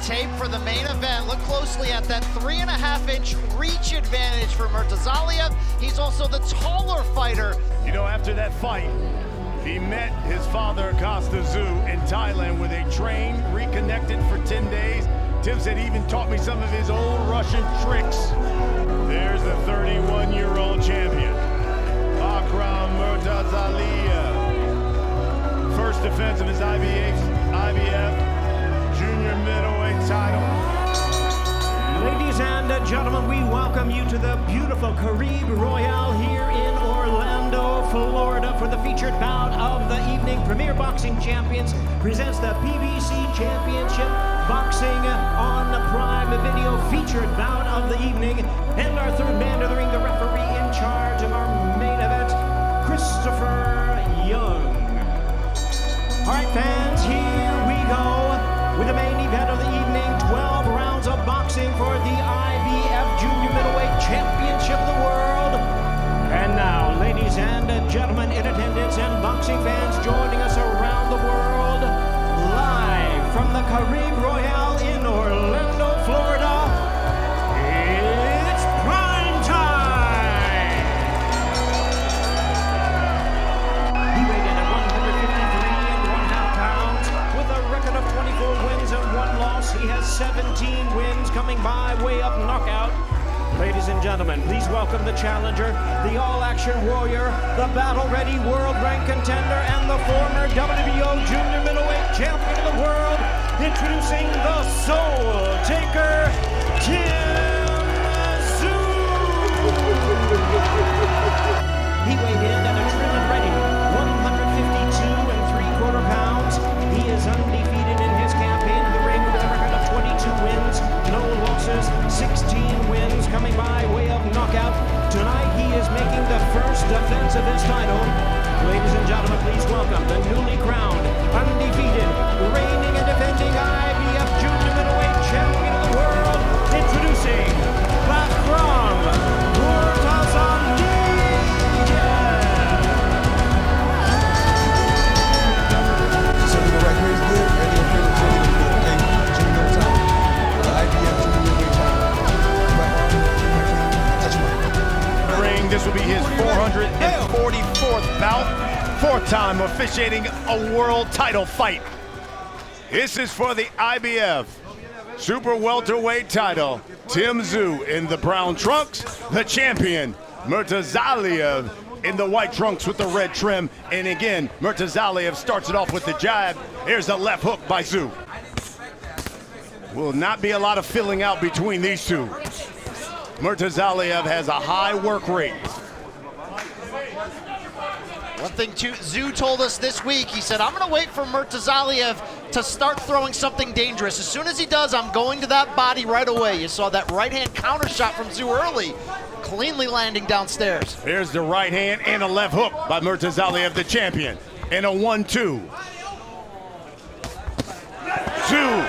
tape for the main event. Look closely at that 3.5-inch reach advantage for Murtazaliev. He's also the taller fighter. You know, after that fight, he met his father, Tszyu, in Thailand, where they trained, reconnected for 10 days. Tim said he even taught me some of his old Russian tricks. There's the 31-year-old champion, BAKHRAM MURTAZALIEV. First defense of his IBF junior middleweight title. Ladies and gentlemen, we welcome you to the beautiful Caribe Royale here in Orlando, Florida, for the featured bout of the evening. Premier Boxing Champions presents the PBC Championship Boxing on Prime Video featured bout of the evening. And our third man to the ring, the referee in charge of our main event, Christopher Young. All right, fans, here we go with the main event of the evening. 12 rounds of boxing for the IBF Junior Middleweight Championship of the world. And now, ladies and gentlemen in attendance and boxing fans joining us around the world, live from the Caribe Royale in Orlando, Florida, it's prime time! He weighed in at 153.5 pounds with a record of 24 wins and 1 loss. He has 17 wins coming by way of knockout. Ladies and gentlemen, please welcome the challenger, the all-action warrior, the battle-ready world-ranked contender, and the former WBO junior middleweight champion of the world, introducing the Soul Taker, Tszyu! He weighed in at a trim and ready 152.75 pounds. He is undefeated in his campaign in the ring with a record of 22 wins, no losses, 16 wins coming by way of knockout. Tonight he is making the first defense of his title. Ladies and gentlemen, please welcome the newly crowned, undefeated, reigning and defending IBF Junior Middleweight Champion of the world, introducing BAKHRAM MURTAZALIEV. So the record is good, ready to feel the junior middle title. The IBF junior middleweight title. Ring, this will be his 444th bout, 4th time officiating a world title fight. This is for the IBF super welterweight title. Tszyu in the brown trunks, the champion. Murtazaliev in the white trunks with the red trim. And again, Murtazaliev starts it off with the jab. Here's a left hook by Tszyu. Will not be a lot of filling out between these two. Murtazaliev has a high work rate. One thing Tszyu told us this week, he said, I'm going to wait for Murtazaliev to start throwing something dangerous. As soon as he does, I'm going to that body right away. You saw that right-hand counter shot from Tszyu early, cleanly landing downstairs. Here's the right hand and a left hook by Murtazaliev, the champion, and a 1-2. Tszyu.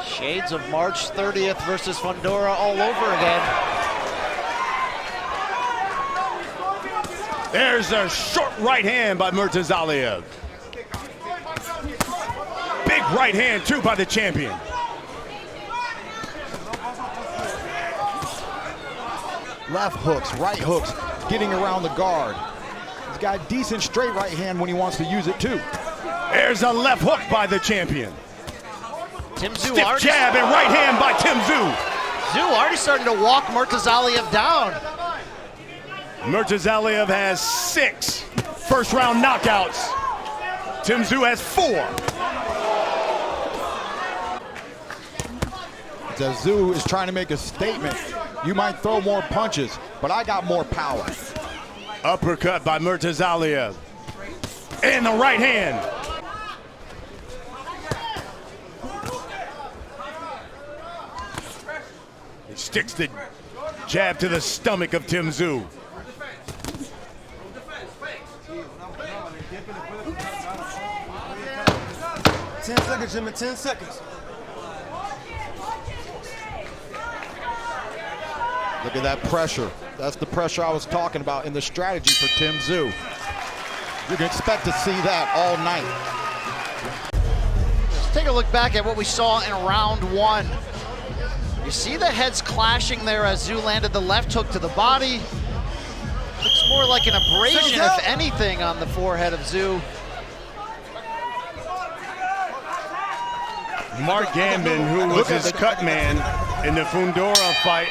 Shades of March 30th versus Fundora all over again. There's a short right hand by Murtazaliev. Big right hand, too, by the champion. Left hooks, right hooks, getting around the guard. He's got a decent straight right hand when he wants to use it too. There's a left hook by the champion. Tszyu Stiff jab and right hand by Tszyu. Tszyu already starting to walk Murtazaliev down. Murtazaliev has 6 first-round knockouts. Tszyu has 4. Tszyu is trying to make a statement. You might throw more punches, but I got more power. Uppercut by Murtazaliev. And the right hand. He sticks the jab to the stomach of Tszyu. 10 seconds, Jimmy, 10 seconds. Look at that pressure. That's the pressure I was talking about in the strategy for Tszyu. You can expect to see that all night. take a look back at what we saw in round one. You see the heads clashing there as Tszyu landed the left hook to the body. Looks more like an abrasion, if anything, on the forehead of Tszyu. Mark Gambin, who was his cut man in the Fundora fight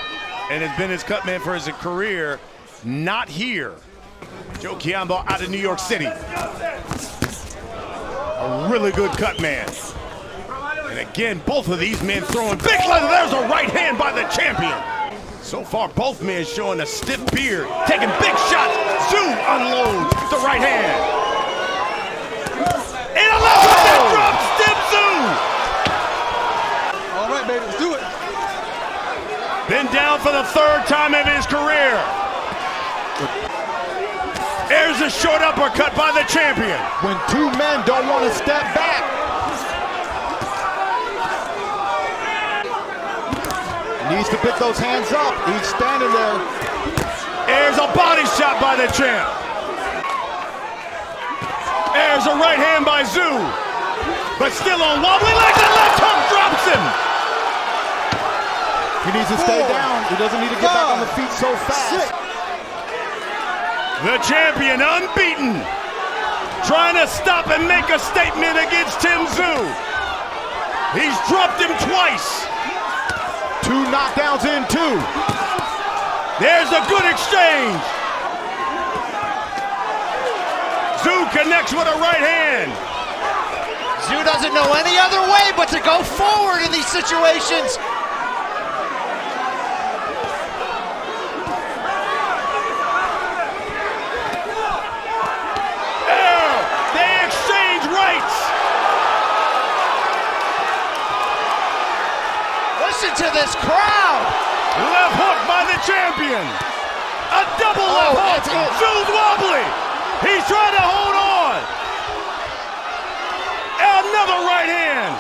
and has been his cut man for his career, not here. Joe Chiambo out of New York City. A really good cut man. And again, both of these men throwing big left. There's a right hand by the champion. So far, both men showing a stiff beard, taking big shots. Tszyu unloads the right hand. And a left hook that drops stiff Tszyu. All right, baby, let's do it. Been down for the third time of his career. There's a short uppercut by the champion. When two men don't want to step back. Needs to pick those hands up. He's standing there. There's a body shot by the champ. There's a right hand by Tszyu. But still on wobbly legs, and left hook drops him. He needs to stay down. He doesn't need to get back on the feet so fast. The champion unbeaten. Trying to stop and make a statement against Tszyu. He's dropped him twice. 2 knockdowns in 2. There's a good exchange. Tszyu connects with a right hand. Tszyu doesn't know any other way but to go forward in these situations. They exchange rights. Listen to this crowd. Left hook by the champion. A double left hook. Tszyu's wobbly. He's trying to hold on. Another right hand.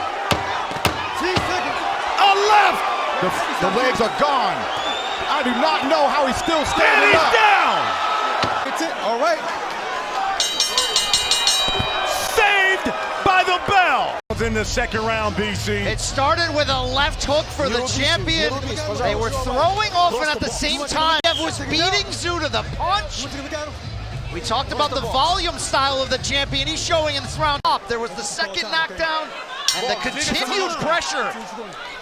10 seconds. A left. The legs are gone. I do not know how he's still And standing he's up. down. It's it. All right. Saved by the bell. In the second round, BC. It started with a left hook for the champion. They were throwing off, and at the same time, Ev was beating Tszyu to the punch. We talked about the volume style of the champion. He's showing in this round up. There was the second knockdown and the continued pressure,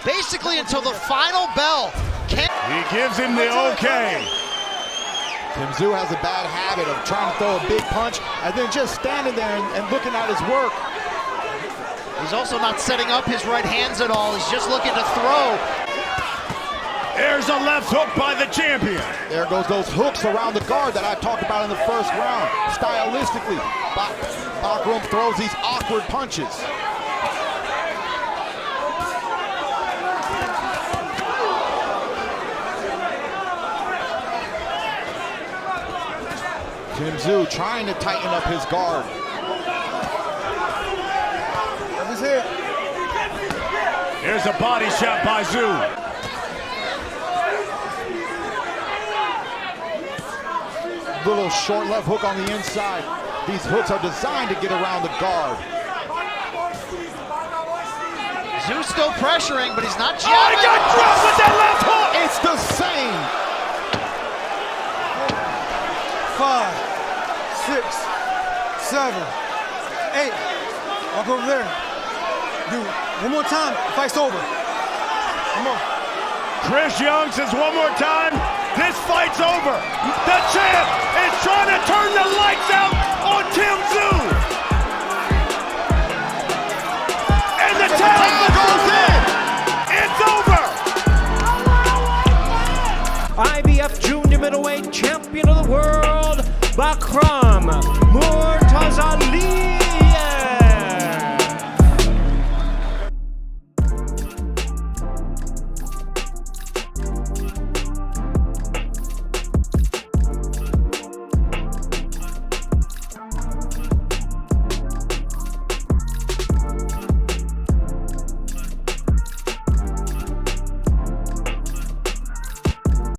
basically until the final bell. He gives him the okay. Tszyu has a bad habit of trying to throw a big punch and then just standing there and looking at his work. He's also not setting up his right hands at all. He's just looking to throw. There's a left hook by the champion. There goes those hooks around the guard that I talked about in the first round. Stylistically, BAKHRAM throws these awkward punches. Tszyu trying to tighten up his guard. There's a body shot by Tszyu. Little short left hook on the inside. These hooks are designed to get around the guard. Tszyu still pressuring, but he's not jabbing. Oh, he got dropped with that left hook! It's the same. 5, 6, 7, 8. Walk over there. Dude, one more time, the fight's over. Come on. Chris Young says one more time, this fight's over. The champ is trying to turn the lights out on Tszyu.